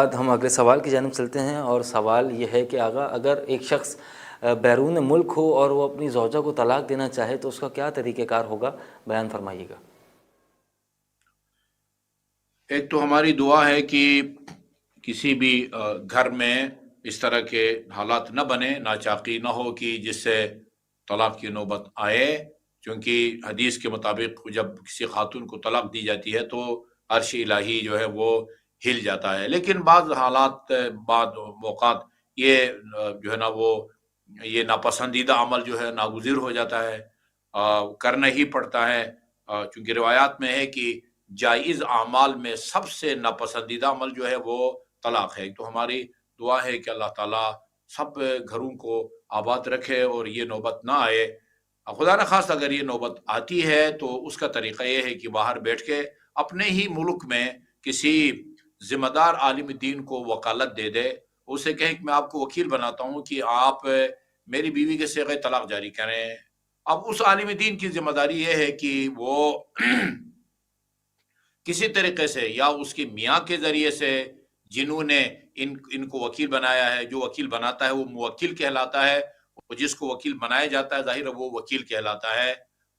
بعد ہم اگلے سوال کی جانب چلتے ہیں، اور سوال یہ ہے کہ آغا اگر ایک شخص بیرون ملک ہو اور وہ اپنی زوجہ کو طلاق دینا چاہے تو اس کا کیا طریقہ کار ہوگا، بیان فرمائیے گا۔ ایک تو ہماری دعا ہے کہ کسی بھی گھر میں اس طرح کے حالات نہ بنے، ناچاقی نہ ہو کہ جس سے طلاق کی نوبت آئے، کیونکہ حدیث کے مطابق جب کسی خاتون کو طلاق دی جاتی ہے تو عرش الہی جو ہے وہ ہل جاتا ہے۔ لیکن بعض حالات، بعض موقعات یہ جو ہے نا وہ یہ ناپسندیدہ عمل جو ہے ناگزیر ہو جاتا ہے، کرنا ہی پڑتا ہے، چونکہ روایات میں ہے کہ جائز اعمال میں سب سے ناپسندیدہ عمل جو ہے وہ طلاق ہے۔ تو ہماری دعا ہے کہ اللہ تعالیٰ سب گھروں کو آباد رکھے اور یہ نوبت نہ آئے۔ خدا نخواستہ اگر یہ نوبت آتی ہے تو اس کا طریقہ یہ ہے کہ باہر بیٹھ کے اپنے ہی ملک میں کسی ذمہ دار عالم دین کو وکالت دے دے، اسے کہیں کہ میں آپ کو وکیل بناتا ہوں کہ آپ میری بیوی کے صیغہ طلاق جاری کریں۔ اب اس عالم دین کی ذمہ داری یہ ہے کہ وہ کسی طریقے سے یا اس کے میاں کے ذریعے سے، جنہوں نے ان کو وکیل بنایا ہے، جو وکیل بناتا ہے وہ موکل کہلاتا ہے، اور جس کو وکیل بنایا جاتا ہے ظاہر ہے وہ وکیل کہلاتا ہے،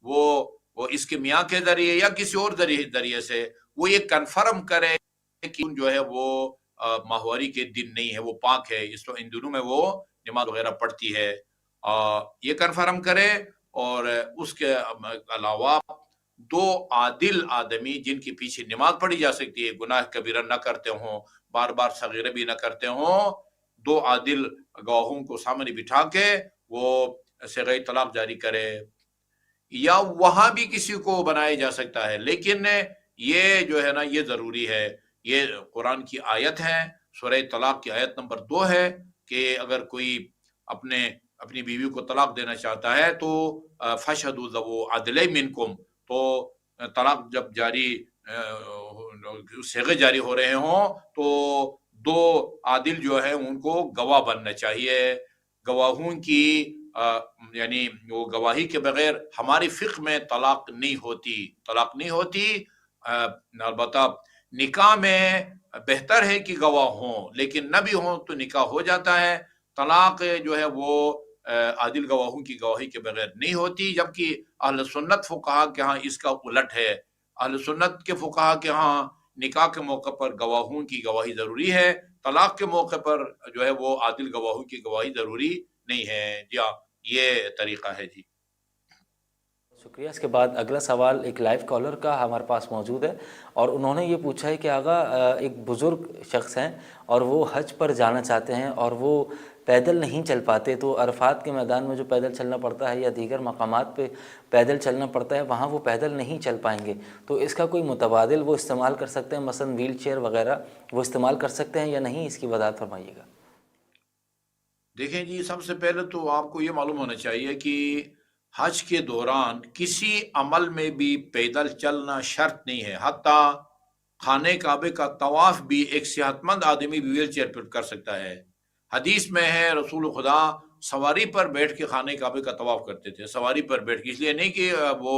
وہ اس کے میاں کے ذریعے یا کسی اور ذریعے سے وہ یہ کنفرم کرے کہ جو ہے وہ ماہواری کے دن نہیں ہے، وہ پاک ہے، ان دنوں میں وہ نماز وغیرہ پڑھتی ہے، یہ کنفرم کرے۔ اور اس کے علاوہ دو عادل آدمی جن کے پیچھے نماز پڑھی جا سکتی ہے، گناہ کبیرہ نہ کرتے ہوں، بار بار صغیرہ بھی نہ کرتے ہوں، دو عادل گواہوں کو سامنے بٹھا کے وہ صیغہ طلاق جاری کرے، یا وہاں بھی کسی کو بنایا جا سکتا ہے۔ لیکن یہ جو ہے نا یہ ضروری ہے، یہ قرآن کی آیت ہے، سورہ طلاق کی آیت نمبر 2 ہے کہ اگر کوئی اپنی بیوی کو طلاق دینا چاہتا ہے تو فَاشْهَدُوا ذَوُو عَدْلَیْن مِنکُم، تو طلاق جب صیغے جاری ہو رہے ہوں تو دو عادل جو ہے ان کو گواہ بننا چاہیے۔ گواہوں کی یعنی وہ گواہی کے بغیر ہماری فقہ میں طلاق نہیں ہوتی۔ البتہ نکاح میں بہتر ہے کہ گواہ ہوں، لیکن نہ بھی ہوں تو نکاح ہو جاتا ہے۔ طلاق جو ہے وہ عادل گواہوں کی گواہی کے بغیر نہیں ہوتی، جبکہ اہل سنت فقہا کے ہاں اس کا الٹ ہے۔ اہل سنت کے فقہا کے ہاں نکاح کے موقع پر گواہوں کی گواہی ضروری ہے، طلاق کے موقع پر جو ہے وہ عادل گواہوں کی گواہی ضروری نہیں ہے۔ جی ہاں، یہ طریقہ ہے۔ جی شکریہ۔ اس کے بعد اگلا سوال ایک لائیو کالر کا ہمارے پاس موجود ہے، اور انہوں نے یہ پوچھا ہے کہ آغا ایک بزرگ شخص ہیں اور وہ حج پر جانا چاہتے ہیں اور وہ پیدل نہیں چل پاتے، تو عرفات کے میدان میں جو پیدل چلنا پڑتا ہے یا دیگر مقامات پہ پیدل چلنا پڑتا ہے وہاں وہ پیدل نہیں چل پائیں گے، تو اس کا کوئی متبادل وہ استعمال کر سکتے ہیں، مثلا ویل چیئر وغیرہ وہ استعمال کر سکتے ہیں یا نہیں، اس کی وضاحت فرمائیے گا۔ دیکھیں جی، سب سے پہلے تو آپ کو یہ معلوم ہونا چاہیے کہ حج کے دوران کسی عمل میں بھی پیدل چلنا شرط نہیں ہے، حتیٰ خانہ کعبے کا طواف بھی ایک صحت مند آدمی بھی ویل چیئر پر کر سکتا ہے۔ حدیث میں ہے رسول خدا سواری پر بیٹھ کے خانہ کعبے کا طواف کرتے تھے، سواری پر بیٹھ کے، اس لیے نہیں کہ وہ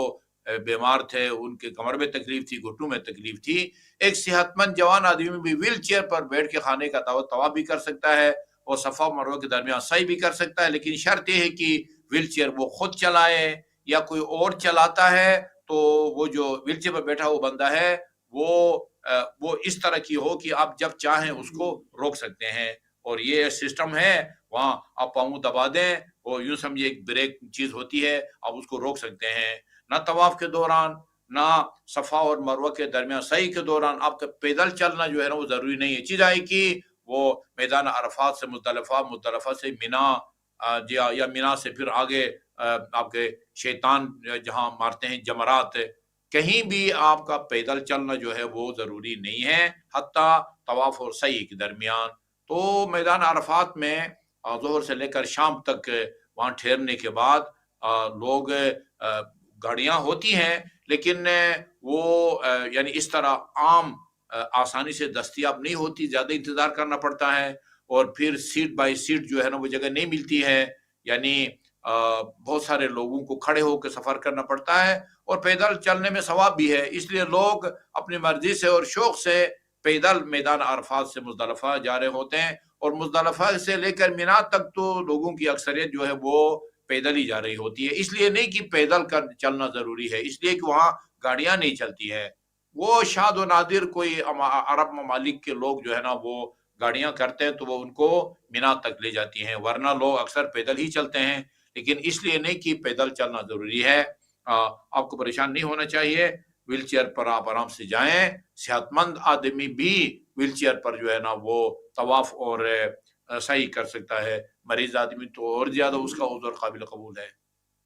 بیمار تھے، ان کے کمر میں تکلیف تھی، گھٹنوں میں تکلیف تھی۔ ایک صحت مند جوان آدمی بھی ویل چیئر پر بیٹھ کے خانہ کا طواف بھی کر سکتا ہے اور صفا و مروہ کے درمیان سعی بھی کر سکتا ہے، لیکن شرط یہ ہے کہ ویل چیئر وہ خود چلائے یا کوئی اور چلاتا ہے تو وہ جو ویل چیئر پر بیٹھا وہ بندہ ہے وہ اس طرح کی ہو کہ آپ جب چاہیں اس کو روک سکتے ہیں، اور یہ سسٹم ہے وہاں آپ پاؤں دبا دیں اور یوں سمجھے ایک بریک چیز ہوتی ہے، آپ اس کو روک سکتے ہیں۔ نہ طواف کے دوران نہ صفا اور مروہ کے درمیان سعی کے دوران آپ کا پیدل چلنا جو ہے نا وہ ضروری نہیں ہے۔ چیز آئی کہ وہ میدان عرفات سے مزدلفہ سے مینا، یا مینا سے پھر آگے آپ کے شیطان جہاں مارتے ہیں جمرات، کہیں بھی آپ کا پیدل چلنا جو ہے وہ ضروری نہیں ہے، حتیٰ طواف اور سعی کے درمیان۔ تو میدان عرفات میں ظہر سے لے کر شام تک وہاں ٹھہرنے کے بعد لوگ گاڑیاں ہوتی ہیں، لیکن وہ یعنی اس طرح عام آسانی سے دستیاب نہیں ہوتی، زیادہ انتظار کرنا پڑتا ہے، اور پھر سیٹ بائی سیٹ جو ہے نا وہ جگہ نہیں ملتی ہے، یعنی بہت سارے لوگوں کو کھڑے ہو کے سفر کرنا پڑتا ہے، اور پیدل چلنے میں ثواب بھی ہے، اس لیے لوگ اپنی مرضی سے اور شوق سے پیدل میدان عرفات سے مزدلفہ جا رہے ہوتے ہیں، اور مزدلفہ سے لے کر مینا تک تو لوگوں کی اکثریت جو ہے وہ پیدل ہی جا رہی ہوتی ہے، اس لیے نہیں کہ پیدل کر چلنا ضروری ہے، اس لیے کہ وہاں گاڑیاں نہیں چلتی ہے۔ وہ شاد و نادر کوئی عرب ممالک کے لوگ جو ہے نا وہ گاڑیاں کرتے ہیں تو وہ ان کو مینا تک لے جاتی ہیں، ورنہ لوگ اکثر پیدل ہی چلتے ہیں، لیکن اس لیے نہیں کہ پیدل چلنا ضروری ہے۔ آپ کو پریشان نہیں ہونا چاہیے، ویل چیئر پر آپ آرام سے جائیں، صحت مند آدمی بھی ویل چیئر پر جو ہے نا وہ طواف اور سعی کر سکتا ہے، مریض آدمی تو اور زیادہ اس کا عذر قابل قبول ہے۔